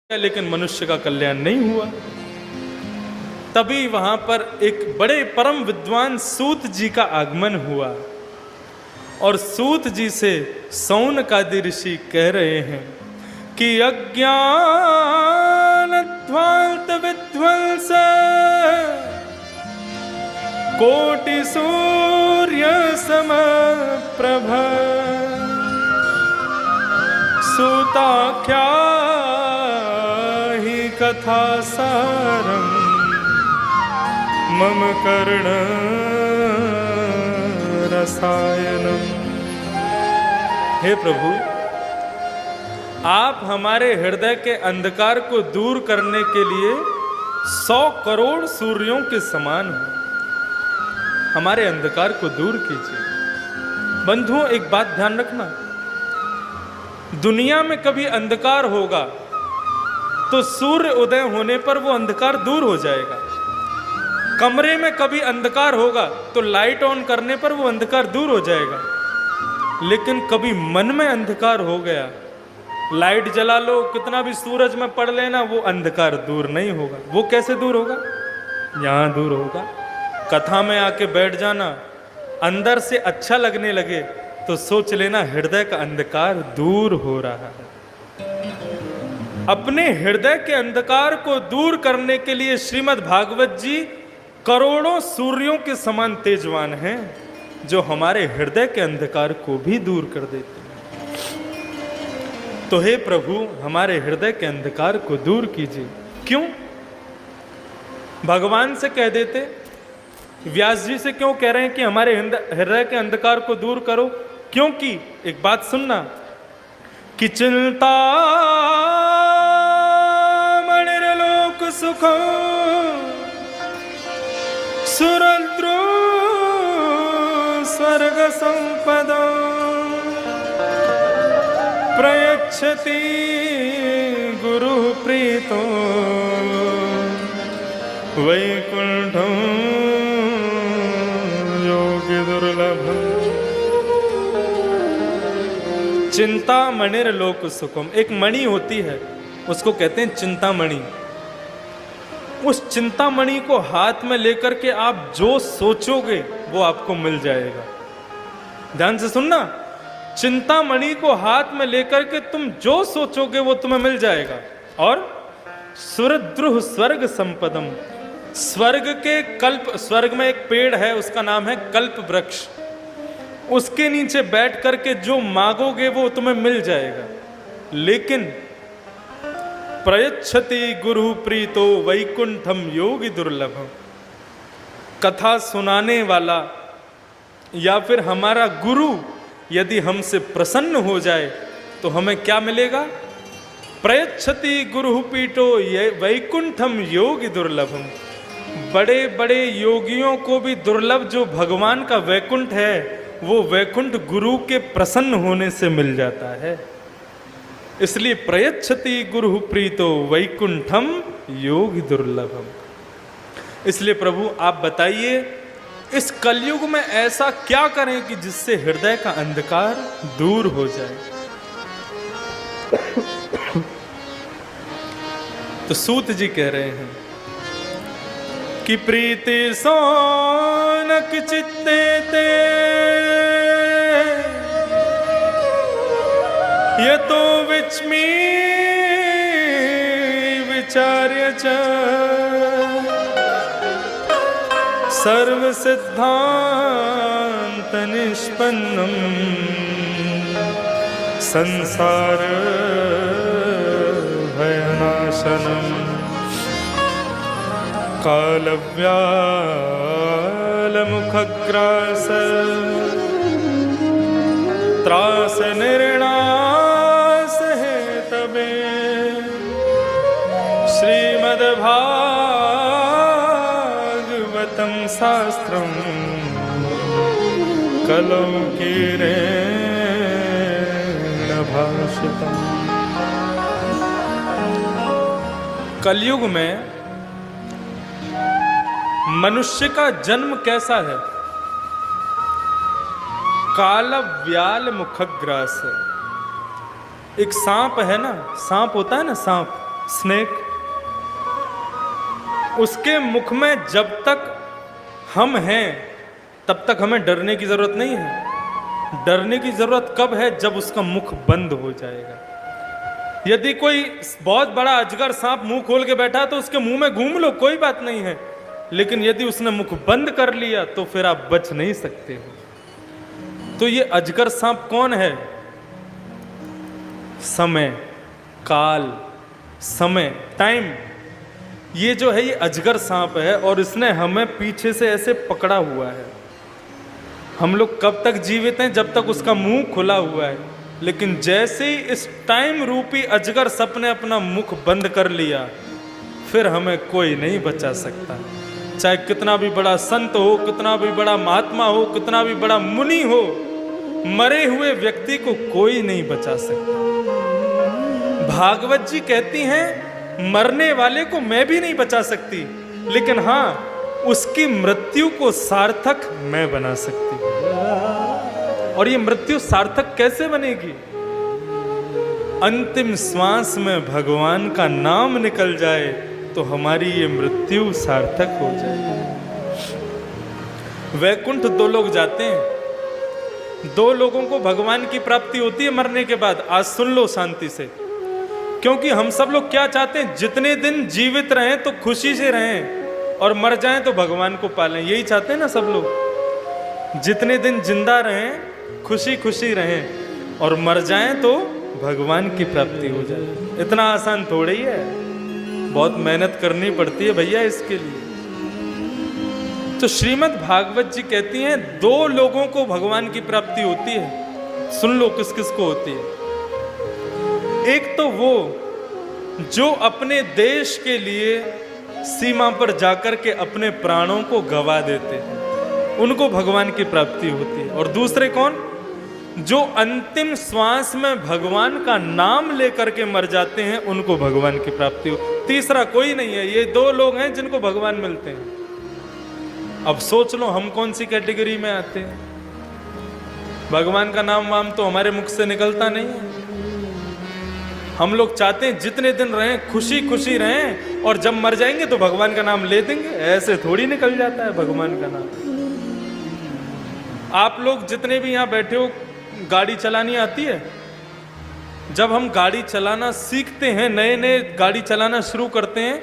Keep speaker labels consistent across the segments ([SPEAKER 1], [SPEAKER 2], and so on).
[SPEAKER 1] लेकिन मनुष्य का कल्याण नहीं हुआ। तभी वहां पर एक बड़े परम विद्वान सूत जी का आगमन हुआ और सूत जी से सौनकादि ऋषि कह रहे हैं कि अज्ञान ध्वांत विध्वंस कोटि सूर्य समप्रभ सूताख्या कथा सारम मम कर्ण रसायनम। हे प्रभु, आप हमारे हृदय के अंधकार को दूर करने के लिए 100 करोड़ सूर्यों के समान हो। हमारे अंधकार को दूर कीजिए। बंधुओं, एक बात ध्यान रखना, दुनिया में कभी अंधकार होगा तो सूर्य उदय होने पर वो अंधकार दूर हो जाएगा। कमरे में कभी अंधकार होगा तो लाइट ऑन करने पर वो अंधकार दूर हो जाएगा। लेकिन कभी मन में अंधकार हो गया, लाइट जला लो, कितना भी सूरज में पड़ लेना, वो अंधकार दूर नहीं होगा। वो कैसे दूर होगा? यहां दूर होगा। कथा में आके बैठ जाना, अंदर से अच्छा लगने लगे तो सोच लेना हृदय का अंधकार दूर हो रहा है। अपने हृदय के अंधकार को दूर करने के लिए श्रीमद् भागवत जी करोड़ों सूर्यों के समान तेजवान हैं, जो हमारे हृदय के अंधकार को भी दूर कर देते हैं। तो हे प्रभु, हमारे हृदय के अंधकार को दूर कीजिए। क्यों? भगवान से कह देते, व्यास जी से क्यों कह रहे हैं कि हमारे हृदय के अंधकार को दूर करो? क्योंकि एक बात सुनना कि चिंता मणिर्लोक सुखो सुरद्रो स्वर्ग संपदा प्रयच्छति गुरु प्रीतो वैकुंठम योगी दुर्लभम। चिंता मणिर लोक सुखम, एक मणि होती है, उसको कहते हैं चिंतामणि। उस चिंतामणि को हाथ में लेकर के आप जो सोचोगे वो आपको मिल जाएगा। ध्यान से सुनना, चिंतामणि को हाथ में लेकर के तुम जो सोचोगे वो तुम्हें मिल जाएगा। और सुरद्रुह स्वर्ग संपदम, स्वर्ग के कल्प, स्वर्ग में एक पेड़ है, उसका नाम है कल्प वृक्ष। उसके नीचे बैठ करके जो मांगोगे वो तुम्हें मिल जाएगा। लेकिन प्रयच्छति गुरु प्रीतो वैकुंठम योगी दुर्लभम, कथा सुनाने वाला या फिर हमारा गुरु यदि हमसे प्रसन्न हो जाए तो हमें क्या मिलेगा? प्रयच्छति गुरु पीठो वैकुंठम योगी दुर्लभम। बड़े बड़े योगियों को भी दुर्लभ जो भगवान का वैकुंठ है, वो वैकुंठ गुरु के प्रसन्न होने से मिल जाता है। इसलिए प्रयच्छति गुरु प्रीतो वैकुंठम योगी दुर्लभम। इसलिए प्रभु आप बताइए, इस कलयुग में ऐसा क्या करें कि जिससे हृदय का अंधकार दूर हो जाए? तो सूत जी कह रहे हैं कि प्रीति सोनक चित्ते ते यतो विच्मी विचार्य च सर्व सिद्धांत निष्पन्नम संसार भयनाशनम कालव्याल मुखग्रास त्रास निर्णास है तबे श्रीमद्भागवतम शास्त्रम कलौ कीरेण भाषितम्। कलयुग में मनुष्य का जन्म कैसा है? कालव्याल मुखग्रास। एक सांप है ना, सांप होता है ना, सांप, स्नेक, उसके मुख में जब तक हम हैं तब तक हमें डरने की जरूरत नहीं है। डरने की जरूरत कब है? जब उसका मुख बंद हो जाएगा। यदि कोई बहुत बड़ा अजगर सांप मुंह खोल के बैठा तो उसके मुंह में घूम लो, कोई बात नहीं है, लेकिन यदि उसने मुख बंद कर लिया तो फिर आप बच नहीं सकते हो। तो ये अजगर सांप कौन है? समय, काल, समय, टाइम, ये जो है ये अजगर सांप है और इसने हमें पीछे से ऐसे पकड़ा हुआ है। हम लोग कब तक जीवित हैं? जब तक उसका मुंह खुला हुआ है। लेकिन जैसे ही इस टाइम रूपी अजगर सप ने अपना मुख बंद कर लिया, फिर हमें कोई नहीं बचा सकता। चाहे कितना भी बड़ा संत हो, कितना भी बड़ा महात्मा हो, कितना भी बड़ा मुनि हो, मरे हुए व्यक्ति को कोई नहीं बचा सकता। भागवत जी कहती हैं मरने वाले को मैं भी नहीं बचा सकती, लेकिन हां उसकी मृत्यु को सार्थक मैं बना सकती हूं। और ये मृत्यु सार्थक कैसे बनेगी? अंतिम श्वास में भगवान का नाम निकल जाए तो हमारी ये मृत्यु सार्थक हो जाए। वैकुंठ दो लोग जाते हैं, दो लोगों को भगवान की प्राप्ति होती है मरने के बाद। आज सुन लो शांति से, क्योंकि हम सब लोग क्या चाहते हैं? जितने दिन जीवित रहें तो खुशी से रहें और मर जाएं तो भगवान को पालें। यही चाहते हैं ना सब लोग। जितने दिन जिंदा रहें, खुशी खुशी रहें और मर जाएं तो भगवान की प्राप्ति हो जाए। इतना आसान थोड़ा ही है, बहुत मेहनत करनी पड़ती है भैया इसके लिए। तो श्रीमद् भागवत जी कहती हैं दो लोगों को भगवान की प्राप्ति होती है। सुन लो किस किस को होती है। एक तो वो जो अपने देश के लिए सीमा पर जाकर के अपने प्राणों को गवा देते हैं, उनको भगवान की प्राप्ति होती है। और दूसरे कौन? जो अंतिम श्वास में भगवान का नाम लेकर के मर जाते हैं, उनको भगवान की प्राप्ति हो। तीसरा कोई नहीं है। ये दो लोग हैं जिनको भगवान मिलते हैं। अब सोच लो हम कौन सी कैटेगरी में आते हैं? भगवान का नाम वाम तो हमारे मुख से निकलता नहीं है। हम लोग चाहते हैं जितने दिन रहें खुशी खुशी रहें और जब मर जाएंगे तो भगवान का नाम ले देंगे। ऐसे थोड़ी निकल जाता है भगवान का नाम। आप लोग जितने भी यहाँ बैठे हो, गाड़ी चलानी आती है? जब हम गाड़ी चलाना सीखते हैं, नए नए गाड़ी चलाना शुरू करते हैं,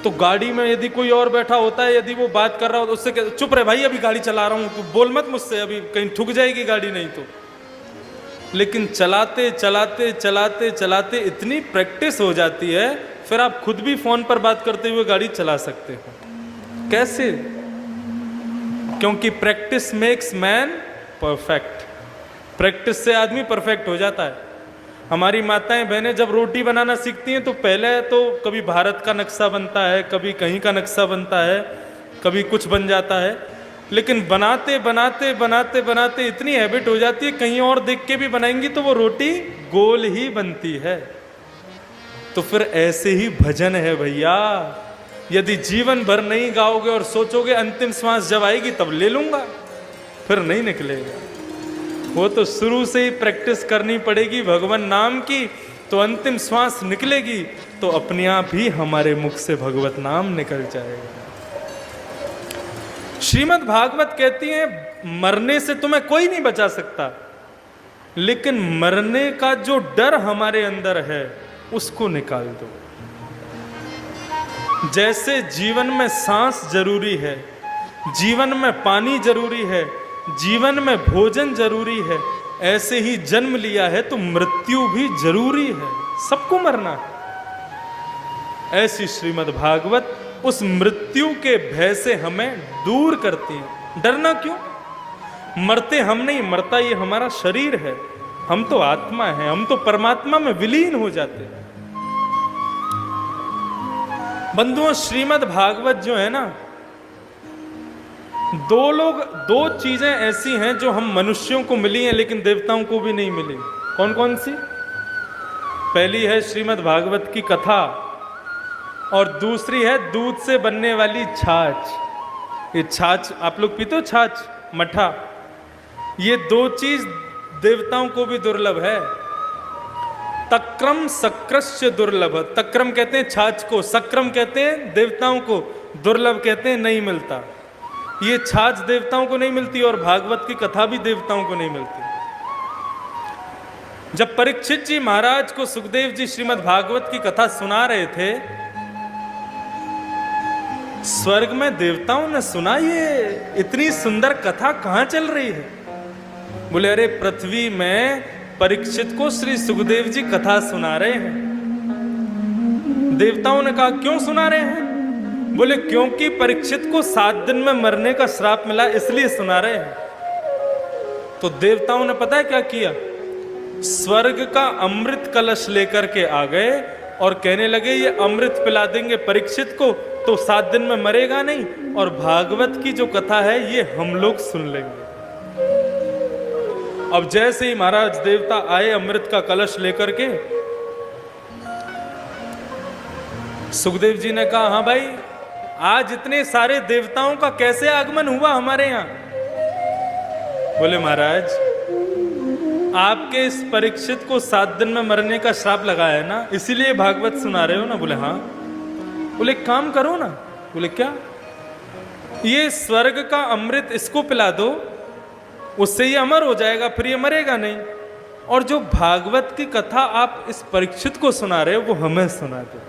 [SPEAKER 1] तो गाड़ी में यदि कोई और बैठा होता है, यदि वो बात कर रहा हो तो उससे चुप रहे भाई, अभी गाड़ी चला रहा हूं, तू बोल मत मुझसे, अभी कहीं ठुक जाएगी गाड़ी नहीं तो। लेकिन चलाते चलाते चलाते चलाते इतनी प्रैक्टिस हो जाती है, फिर आप खुद भी फोन पर बात करते हुए गाड़ी चला सकते हो। कैसे? क्योंकि practice makes man perfect. Practice से आदमी परफेक्ट हो जाता है। हमारी माताएं बहनें जब रोटी बनाना सीखती हैं तो पहले तो कभी भारत का नक्शा बनता है, कभी कहीं का नक्शा बनता है, कभी कुछ बन जाता है, लेकिन बनाते बनाते बनाते बनाते इतनी हैबिट हो जाती है, कहीं और देख के भी बनाएंगी तो वो रोटी गोल ही बनती है। तो फिर ऐसे ही भजन है भैया। यदि जीवन भर नहीं गाओगे और सोचोगे अंतिम श्वास जब आएगी तब ले लूंगा, फिर नहीं निकलेगा। वो तो शुरू से ही प्रैक्टिस करनी पड़ेगी भगवान नाम की, तो अंतिम श्वास निकलेगी तो अपने आप ही हमारे मुख से भगवत नाम निकल जाएगा। श्रीमद् भागवत कहती है मरने से तुम्हें कोई नहीं बचा सकता, लेकिन मरने का जो डर हमारे अंदर है उसको निकाल दो। जैसे जीवन में सांस जरूरी है, जीवन में पानी जरूरी है, जीवन में भोजन जरूरी है, ऐसे ही जन्म लिया है तो मृत्यु भी जरूरी है। सबको मरना है। ऐसी श्रीमद् भागवत उस मृत्यु के भय से हमें दूर करती है। डरना क्यों? मरते हम नहीं, मरता ये हमारा शरीर है। हम तो आत्मा है, हम तो परमात्मा में विलीन हो जाते हैं। बंधुओं, श्रीमद् भागवत जो है ना, दो चीजें ऐसी हैं जो हम मनुष्यों को मिली हैं लेकिन देवताओं को भी नहीं मिली। कौन कौन सी? पहली है श्रीमद् भागवत की कथा और दूसरी है दूध से बनने वाली छाछ। ये छाछ आप लोग पीते हो? छाछ, मठा, ये दो चीज देवताओं को भी दुर्लभ है। तक्रम सक्रस्य दुर्लभ। तक्रम कहते हैं छाछ को, सक्रम कहते हैं देवताओं को, दुर्लभ कहते हैं नहीं मिलता। ये छाछ देवताओं को नहीं मिलती और भागवत की कथा भी देवताओं को नहीं मिलती। जब परीक्षित जी महाराज को सुखदेव जी श्रीमद् भागवत की कथा सुना रहे थे, स्वर्ग में देवताओं ने सुना ये इतनी सुंदर कथा कहां चल रही है। बोले अरे पृथ्वी में परीक्षित को श्री सुखदेव जी कथा सुना रहे हैं। देवताओं ने कहा क्यों सुना रहे हैं? बोले क्योंकि परीक्षित को 7 दिन में मरने का श्राप मिला इसलिए सुना रहे हैं। तो देवताओं ने पता है क्या किया? स्वर्ग का अमृत कलश लेकर के आ गए और कहने लगे ये अमृत पिला देंगे परीक्षित को तो 7 दिन में मरेगा नहीं, और भागवत की जो कथा है ये हम लोग सुन लेंगे। अब जैसे ही महाराज देवता आए अमृत का कलश लेकर के, सुखदेव जी ने कहा हाँ भाई, आज इतने सारे देवताओं का कैसे आगमन हुआ हमारे यहां? बोले महाराज आपके इस परीक्षित को 7 दिन में मरने का श्राप लगाया है ना, इसीलिए भागवत सुना रहे हो ना? बोले हाँ। बोले काम करो ना। बोले क्या? ये स्वर्ग का अमृत इसको पिला दो, उससे ये अमर हो जाएगा, फिर ये मरेगा नहीं। और जो भागवत की कथा आप इस परीक्षित को सुना रहे हो वो हमें सुना दो।